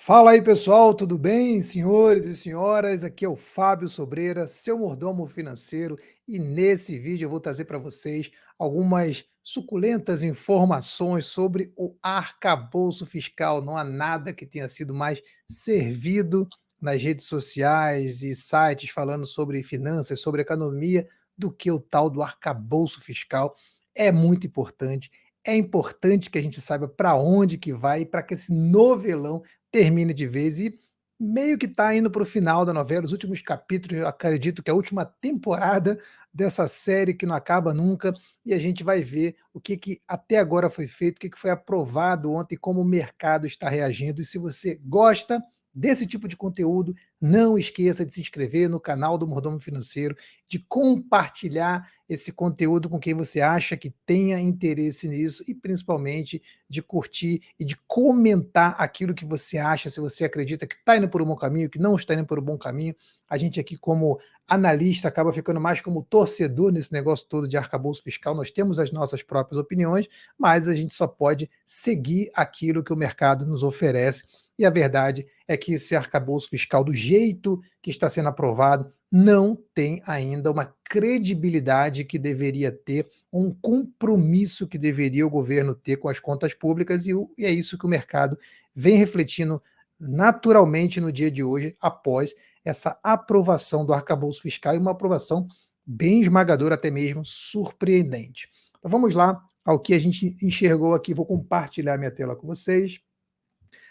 Fala aí, pessoal, tudo bem? Senhores e senhoras, aqui é o Fábio Sobreira, seu mordomo financeiro, e nesse vídeo eu vou trazer para vocês algumas suculentas informações sobre o arcabouço fiscal. Não há nada que tenha sido mais servido nas redes sociais e sites falando sobre finanças, sobre economia, do que o tal do arcabouço fiscal. É muito importante. É importante que a gente saiba para onde que vai e para que esse novelão termine de vez e meio que está indo para o final da novela, os últimos capítulos, eu acredito que a última temporada dessa série que não acaba nunca, e a gente vai ver o que até agora foi feito, o que foi aprovado ontem, como o mercado está reagindo. E se você gosta desse tipo de conteúdo, não esqueça de se inscrever no canal do Mordomo Financeiro, de compartilhar esse conteúdo com quem você acha que tenha interesse nisso e principalmente de curtir e de comentar aquilo que você acha, se você acredita que está indo por um bom caminho, que não está indo por um bom caminho. A gente aqui, como analista, acaba ficando mais como torcedor nesse negócio todo de arcabouço fiscal. Nós temos as nossas próprias opiniões, mas a gente só pode seguir aquilo que o mercado nos oferece. E a verdade é que esse arcabouço fiscal, do jeito que está sendo aprovado, não tem ainda uma credibilidade que deveria ter, um compromisso que deveria o governo ter com as contas públicas, e é isso que o mercado vem refletindo naturalmente no dia de hoje, após essa aprovação do arcabouço fiscal, e uma aprovação bem esmagadora, até mesmo surpreendente. Então vamos lá ao que a gente enxergou aqui, vou compartilhar minha tela com vocês.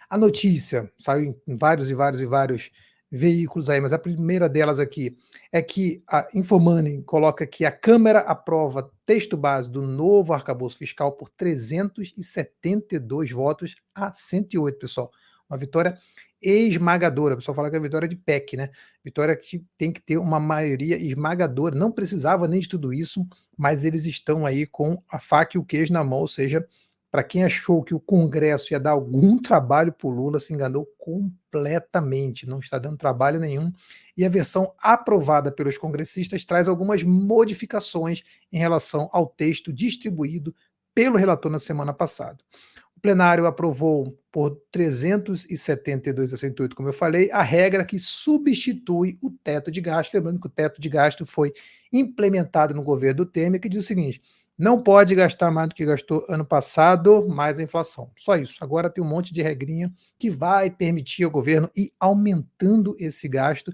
A notícia saiu em vários e vários e vários veículos aí, mas a primeira delas aqui é que a Infomoney coloca que a Câmara aprova texto base do novo arcabouço fiscal por 372 votos a 108, pessoal. Uma vitória esmagadora. O pessoal fala que é vitória de PEC, né? Vitória que tem que ter uma maioria esmagadora. Não precisava nem de tudo isso, mas eles estão aí com a faca e o queijo na mão, ou seja, para quem achou que o Congresso ia dar algum trabalho para o Lula, se enganou completamente, não está dando trabalho nenhum. E a versão aprovada pelos congressistas traz algumas modificações em relação ao texto distribuído pelo relator na semana passada. O plenário aprovou por 372 a 108, como eu falei, a regra que substitui o teto de gasto. Lembrando que o teto de gasto foi implementado no governo do Temer, que diz o seguinte: não pode gastar mais do que gastou ano passado, mais a inflação. Só isso. Agora tem um monte de regrinha que vai permitir ao governo ir aumentando esse gasto,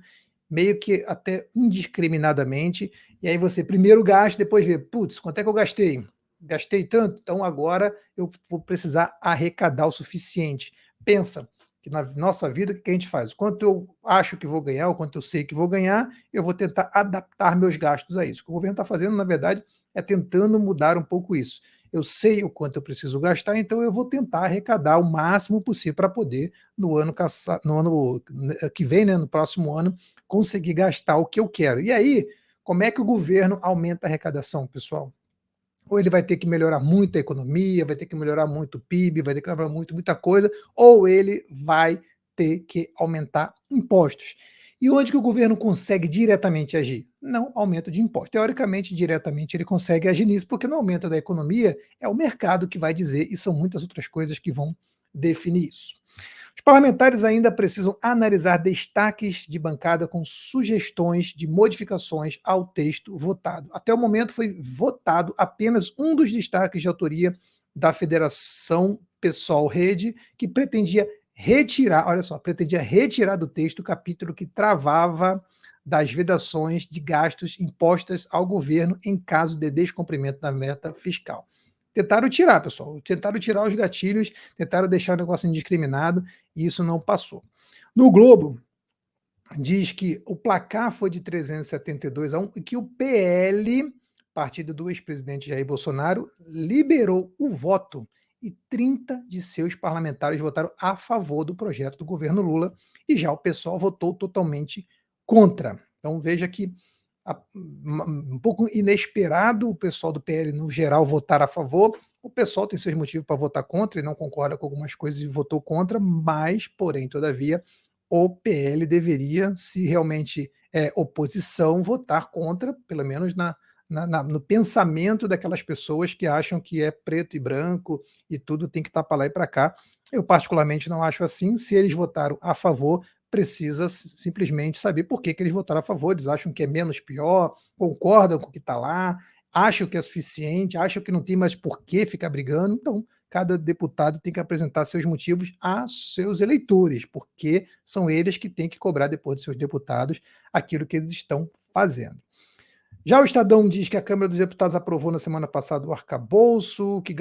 meio que até indiscriminadamente. E aí você primeiro gasta, depois vê, putz, quanto é que eu gastei? Gastei tanto, então agora eu vou precisar arrecadar o suficiente. Pensa que na nossa vida, o que a gente faz? Quanto eu acho que vou ganhar, ou quanto eu sei que vou ganhar, eu vou tentar adaptar meus gastos a isso. O que o governo está fazendo, na verdade, é tentando mudar um pouco isso. Eu sei o quanto eu preciso gastar, então eu vou tentar arrecadar o máximo possível para poder, no ano que vem, né, no próximo ano, conseguir gastar o que eu quero. E aí, como é que o governo aumenta a arrecadação, pessoal? Ou ele vai ter que melhorar muito a economia, vai ter que melhorar muito o PIB, vai ter que melhorar muito, muita coisa, ou ele vai ter que aumentar impostos. E onde que o governo consegue diretamente agir? Não aumento de impostos. Teoricamente, diretamente, ele consegue agir nisso, porque no aumento da economia é o mercado que vai dizer, e são muitas outras coisas que vão definir isso. Os parlamentares ainda precisam analisar destaques de bancada com sugestões de modificações ao texto votado. Até o momento foi votado apenas um dos destaques de autoria da Federação Pessoal Rede, que pretendia retirar, olha só, pretendia retirar do texto o capítulo que travava das vedações de gastos impostas ao governo em caso de descumprimento da meta fiscal. Tentaram tirar, pessoal, tentaram tirar os gatilhos, tentaram deixar o negócio indiscriminado, e isso não passou. No Globo, diz que o placar foi de 372 a 1 e que o PL, partido do ex-presidente Jair Bolsonaro, liberou o voto e 30 de seus parlamentares votaram a favor do projeto do governo Lula, e já o pessoal votou totalmente contra. Então veja que um pouco inesperado o pessoal do PL no geral votar a favor. O pessoal tem seus motivos para votar contra e não concorda com algumas coisas e votou contra, mas, porém, todavia, o PL deveria, se realmente é oposição, votar contra, pelo menos no pensamento daquelas pessoas que acham que é preto e branco e tudo tem que estar para lá e para cá. Eu particularmente não acho assim. Se eles votaram a favor, precisa simplesmente saber por que eles votaram a favor. Eles acham que é menos pior, concordam com o que está lá, acham que é suficiente, acham que não tem mais por que ficar brigando. Então, cada deputado tem que apresentar seus motivos a seus eleitores, porque são eles que têm que cobrar depois dos seus deputados aquilo que eles estão fazendo. Já o Estadão diz que a Câmara dos Deputados aprovou na semana passada o arcabouço, que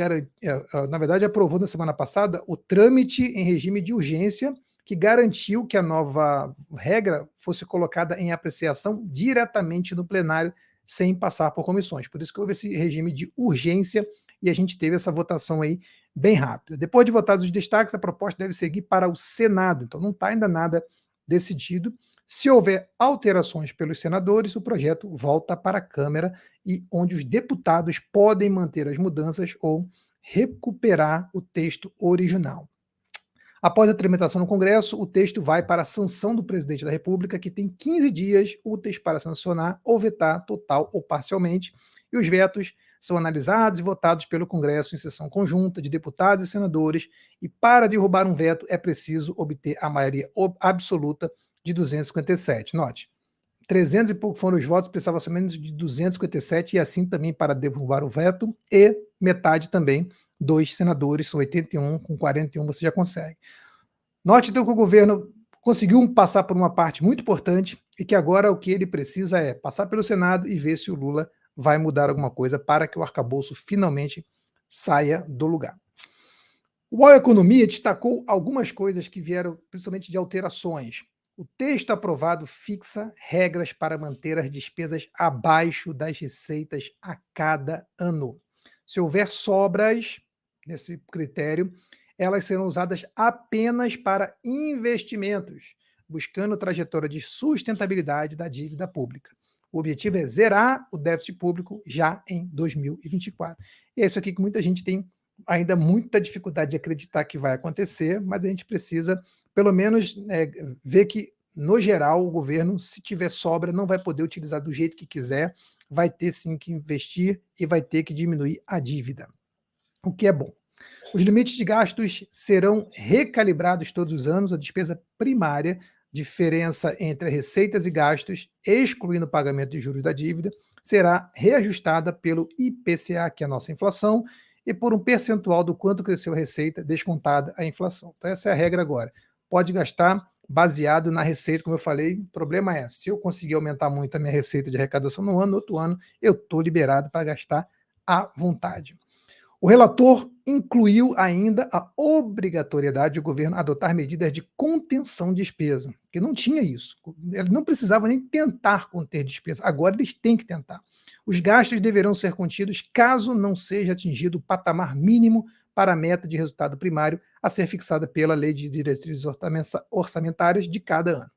na verdade aprovou na semana passada o trâmite em regime de urgência, que garantiu que a nova regra fosse colocada em apreciação diretamente no plenário, sem passar por comissões. Por isso que houve esse regime de urgência e a gente teve essa votação aí bem rápida. Depois de votados os destaques, a proposta deve seguir para o Senado, então não está ainda nada decidido. Se houver alterações pelos senadores, o projeto volta para a Câmara e onde os deputados podem manter as mudanças ou recuperar o texto original. Após a tramitação no Congresso, o texto vai para a sanção do presidente da República, que tem 15 dias úteis para sancionar ou vetar total ou parcialmente, e os vetos são analisados e votados pelo Congresso em sessão conjunta de deputados e senadores, e para derrubar um veto é preciso obter a maioria absoluta de 257. Note, 300 e pouco foram os votos, precisava somente de 257, e assim também para derrubar o veto, e metade também dos senadores, são 81, com 41 você já consegue. Note então que o governo conseguiu passar por uma parte muito importante e que agora o que ele precisa é passar pelo Senado e ver se o Lula vai mudar alguma coisa para que o arcabouço finalmente saia do lugar. O UOL Economia destacou algumas coisas que vieram principalmente de alterações. O texto aprovado fixa regras para manter as despesas abaixo das receitas a cada ano. Se houver sobras nesse critério, elas serão usadas apenas para investimentos, buscando trajetória de sustentabilidade da dívida pública. O objetivo é zerar o déficit público já em 2024. E é isso aqui que muita gente tem ainda muita dificuldade de acreditar que vai acontecer, mas a gente precisa, pelo menos, ver que, no geral, o governo, se tiver sobra, não vai poder utilizar do jeito que quiser, vai ter sim que investir e vai ter que diminuir a dívida, o que é bom. Os limites de gastos serão recalibrados todos os anos, a despesa primária, diferença entre receitas e gastos, excluindo o pagamento de juros da dívida, será reajustada pelo IPCA, que é a nossa inflação, e por um percentual do quanto cresceu a receita, descontada a inflação. Então essa é a regra agora. Pode gastar baseado na receita, como eu falei, o problema é, se eu conseguir aumentar muito a minha receita de arrecadação no ano, no outro ano eu estou liberado para gastar à vontade. O relator incluiu ainda a obrigatoriedade do governo adotar medidas de contenção de despesa, porque não tinha isso. Ele não precisava nem tentar conter despesa, agora eles têm que tentar. Os gastos deverão ser contidos caso não seja atingido o patamar mínimo para a meta de resultado primário a ser fixada pela Lei de Diretrizes Orçamentárias de cada ano.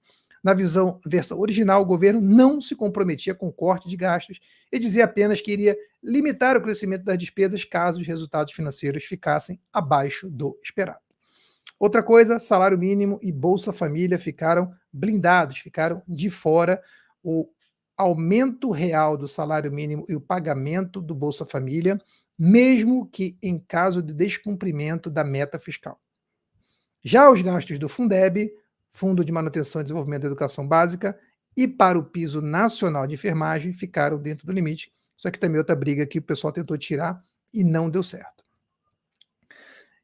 Na versão original, o governo não se comprometia com o corte de gastos e dizia apenas que iria limitar o crescimento das despesas caso os resultados financeiros ficassem abaixo do esperado. Outra coisa, salário mínimo e Bolsa Família ficaram blindados, ficaram de fora. O aumento real do salário mínimo e o pagamento do Bolsa Família, mesmo que em caso de descumprimento da meta fiscal. Já os gastos do Fundeb, Fundo de Manutenção e Desenvolvimento da Educação Básica, e para o piso nacional de enfermagem ficaram dentro do limite. Isso aqui também é outra briga que o pessoal tentou tirar e não deu certo.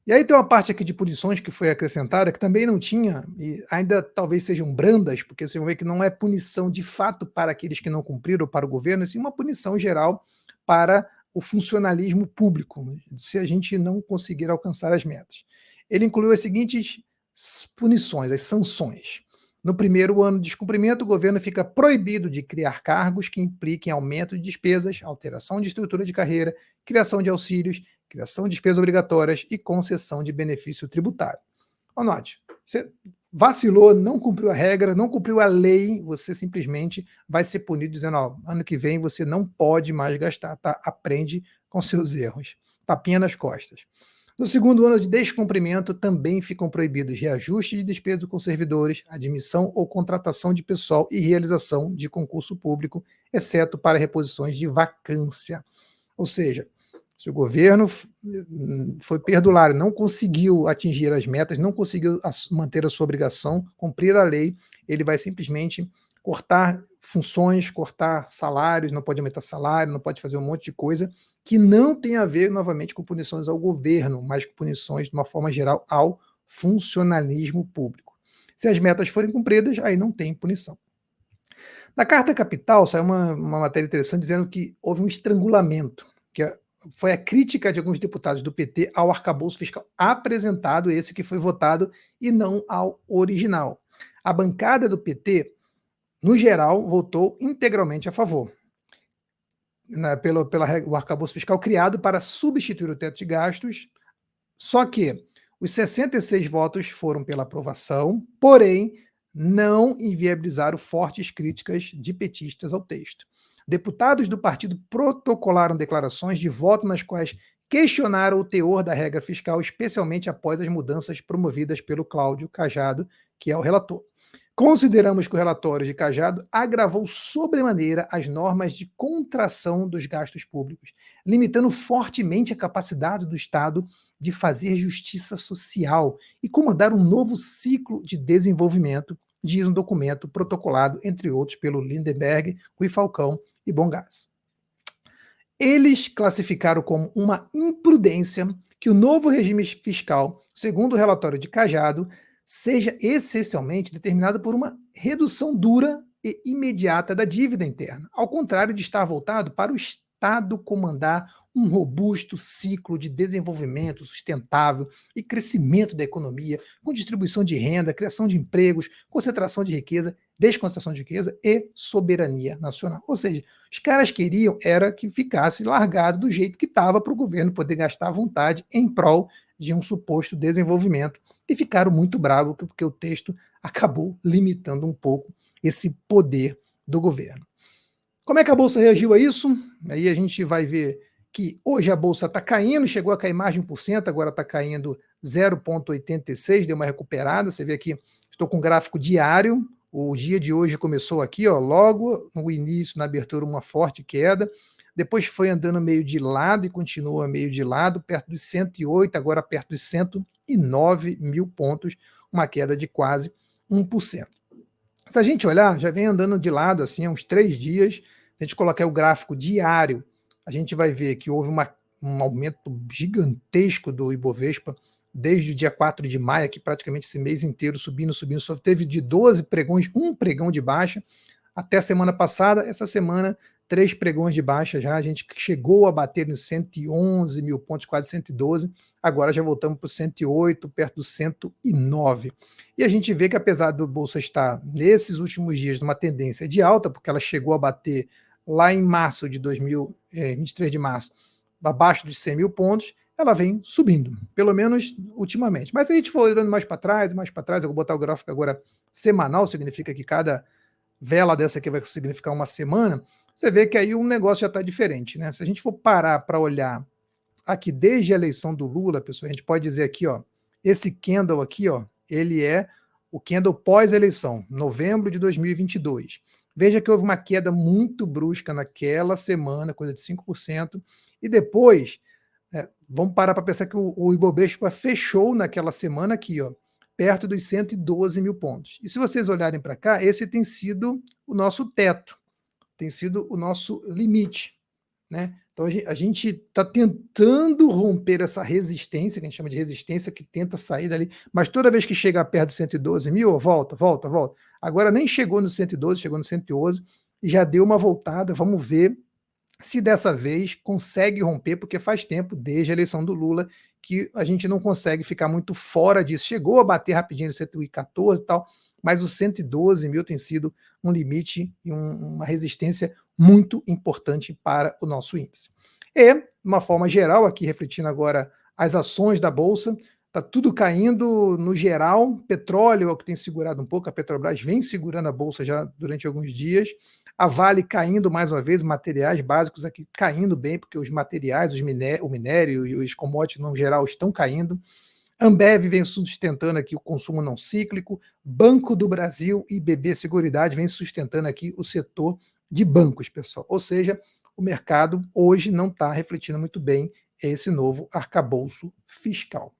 E aí tem uma parte aqui de punições que foi acrescentada, que também não tinha, e ainda talvez sejam brandas, porque vocês vão ver que não é punição de fato para aqueles que não cumpriram ou para o governo, e sim uma punição geral para o funcionalismo público, se a gente não conseguir alcançar as metas. Ele incluiu as seguintes punições, as sanções. No primeiro ano de descumprimento, o governo fica proibido de criar cargos que impliquem aumento de despesas, alteração de estrutura de carreira, criação de auxílios, criação de despesas obrigatórias e concessão de benefício tributário. Anote, você vacilou, não cumpriu a regra, não cumpriu a lei, você simplesmente vai ser punido dizendo, ó, ano que vem você não pode mais gastar, tá? Aprende com seus erros. Tapinha nas costas. No segundo ano de descumprimento, também ficam proibidos reajuste de despesas com servidores, admissão ou contratação de pessoal e realização de concurso público, exceto para reposições de vacância. Ou seja, Se o governo foi perdulário, não conseguiu atingir as metas, não conseguiu manter a sua obrigação, cumprir a lei, ele vai simplesmente cortar funções, cortar salários, não pode aumentar salário, não pode fazer um monte de coisa que não tem a ver, novamente, com punições ao governo, mas com punições, de uma forma geral, ao funcionalismo público. Se as metas forem cumpridas, aí não tem punição. Na Carta Capital saiu uma matéria interessante dizendo que houve um estrangulamento, que foi a crítica de alguns deputados do PT ao arcabouço fiscal apresentado, esse que foi votado, e não ao original. A bancada do PT, no geral, votou integralmente a favor, né, pelo o arcabouço fiscal criado para substituir o teto de gastos, só que os 66 votos foram pela aprovação, porém não inviabilizaram fortes críticas de petistas ao texto. Deputados do partido protocolaram declarações de voto nas quais questionaram o teor da regra fiscal, especialmente após as mudanças promovidas pelo Cláudio Cajado, que é o relator. Consideramos que o relatório de Cajado agravou sobremaneira as normas de contração dos gastos públicos, limitando fortemente a capacidade do Estado de fazer justiça social e comandar um novo ciclo de desenvolvimento, diz um documento protocolado, entre outros, pelo Lindenberg, Rui Falcão e Bongás. Eles classificaram como uma imprudência que o novo regime fiscal, segundo o relatório de Cajado, seja essencialmente determinado por uma redução dura e imediata da dívida interna, ao contrário de estar voltado para o Estado comandar um robusto ciclo de desenvolvimento sustentável e crescimento da economia, com distribuição de renda, criação de empregos, concentração de riqueza, desconcentração de riqueza e soberania nacional. Ou seja, os caras queriam era que ficasse largado do jeito que estava para o governo poder gastar à vontade em prol de um suposto desenvolvimento, e ficaram muito bravos porque o texto acabou limitando um pouco esse poder do governo. Como é que a Bolsa reagiu a isso? Aí a gente vai ver que hoje a Bolsa está caindo, chegou a cair mais de 1%, agora está caindo 0,86%, deu uma recuperada. Você vê aqui, estou com um gráfico diário, o dia de hoje começou aqui, ó, logo no início, na abertura, uma forte queda, depois foi andando meio de lado e continua meio de lado, perto dos 108, agora perto dos 109 mil pontos, uma queda de quase 1%. Se a gente olhar, já vem andando de lado assim há uns 3 dias. Se a gente colocar o gráfico diário, a gente vai ver que houve um aumento gigantesco do Ibovespa desde o dia 4 de maio, aqui praticamente esse mês inteiro subindo, só teve de 12 pregões, um pregão de baixa, até a semana passada. Essa semana 3 pregões de baixa já, a gente chegou a bater nos 111 mil pontos, quase 112, agora já voltamos para o 108, perto do 109. E a gente vê que apesar do Bolsa estar nesses últimos dias numa tendência de alta, porque ela chegou a bater lá em março de 23 de março, abaixo dos 100 mil pontos, ela vem subindo, pelo menos ultimamente. Mas se a gente for olhando mais para trás, eu vou botar o gráfico agora semanal, significa que cada vela dessa aqui vai significar uma semana, você vê que aí o negócio já está diferente, né? Se a gente for parar para olhar aqui desde a eleição do Lula, pessoal, a gente pode dizer aqui, ó, esse candle aqui, ó, ele é o candle pós-eleição, novembro de 2022. Veja que houve uma queda muito brusca naquela semana, coisa de 5%, e depois, vamos parar para pensar que o Ibovespa fechou naquela semana aqui, ó, perto dos 112 mil pontos. E se vocês olharem para cá, esse tem sido o nosso teto, tem sido o nosso limite, né? Então a gente está tentando romper essa resistência, que a gente chama de resistência, que tenta sair dali, mas toda vez que chega perto de 112 mil, volta. Agora nem chegou no 112, chegou no 111 e já deu uma voltada. Vamos ver se dessa vez consegue romper, porque faz tempo, desde a eleição do Lula, que a gente não consegue ficar muito fora disso. Chegou a bater rapidinho no 114 e tal, mas os 112 mil tem sido um limite e uma resistência muito importante para o nosso índice. E, de uma forma geral, aqui refletindo agora as ações da Bolsa, está tudo caindo no geral. Petróleo é o que tem segurado um pouco, a Petrobras vem segurando a Bolsa já durante alguns dias. A Vale caindo mais uma vez, materiais básicos aqui caindo bem, porque os materiais, o minério e os commodities no geral estão caindo. Ambev vem sustentando aqui o consumo não cíclico, Banco do Brasil e BB Seguridade vem sustentando aqui o setor de bancos, pessoal. Ou seja, o mercado hoje não está refletindo muito bem é esse novo arcabouço fiscal.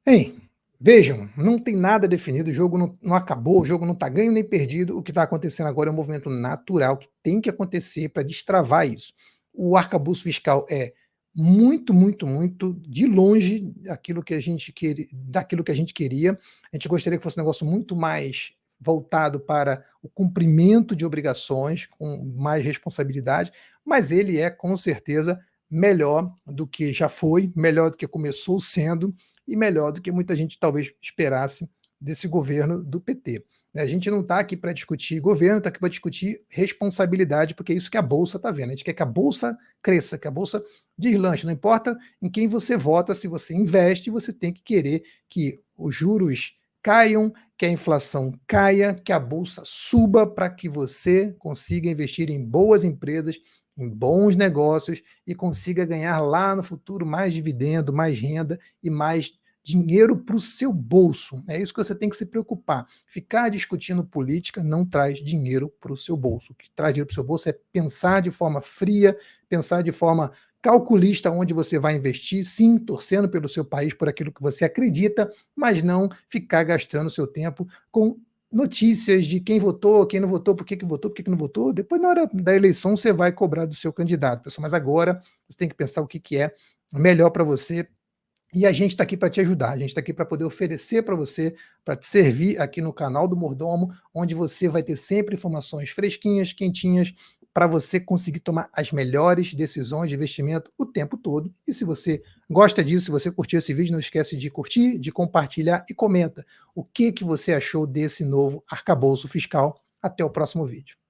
Hein, vejam, não tem nada definido, o jogo não acabou, o jogo não está ganho nem perdido, o que está acontecendo agora é um movimento natural que tem que acontecer para destravar isso. O arcabouço fiscal é muito, muito, muito de longe daquilo que a gente queria. A gente gostaria que fosse um negócio muito mais voltado para o cumprimento de obrigações, com mais responsabilidade, mas ele é com certeza melhor do que já foi, melhor do que começou sendo, e melhor do que muita gente talvez esperasse desse governo do PT. A gente não está aqui para discutir governo, está aqui para discutir responsabilidade, porque é isso que a Bolsa está vendo. A gente quer que a Bolsa cresça, que a Bolsa deslanche. Não importa em quem você vota, se você investe, você tem que querer que os juros caiam, que a inflação caia, que a Bolsa suba para que você consiga investir em boas empresas, em bons negócios e consiga ganhar lá no futuro mais dividendo, mais renda e mais dinheiro para o seu bolso. É isso que você tem que se preocupar. Ficar discutindo política não traz dinheiro para o seu bolso. O que traz dinheiro para o seu bolso é pensar de forma fria, pensar de forma calculista onde você vai investir, sim, torcendo pelo seu país, por aquilo que você acredita, mas não ficar gastando seu tempo com notícias de quem votou, quem não votou, por que votou, por que não votou. Depois, na hora da eleição, você vai cobrar do seu candidato, pessoal. Mas agora você tem que pensar o que é melhor para você. E a gente está aqui para te ajudar, a gente está aqui para poder oferecer para você, para te servir aqui no canal do Mordomo, onde você vai ter sempre informações fresquinhas, quentinhas, para você conseguir tomar as melhores decisões de investimento o tempo todo. E se você gosta disso, se você curtiu esse vídeo, não esquece de curtir, de compartilhar e comenta o que você achou desse novo arcabouço fiscal. Até o próximo vídeo.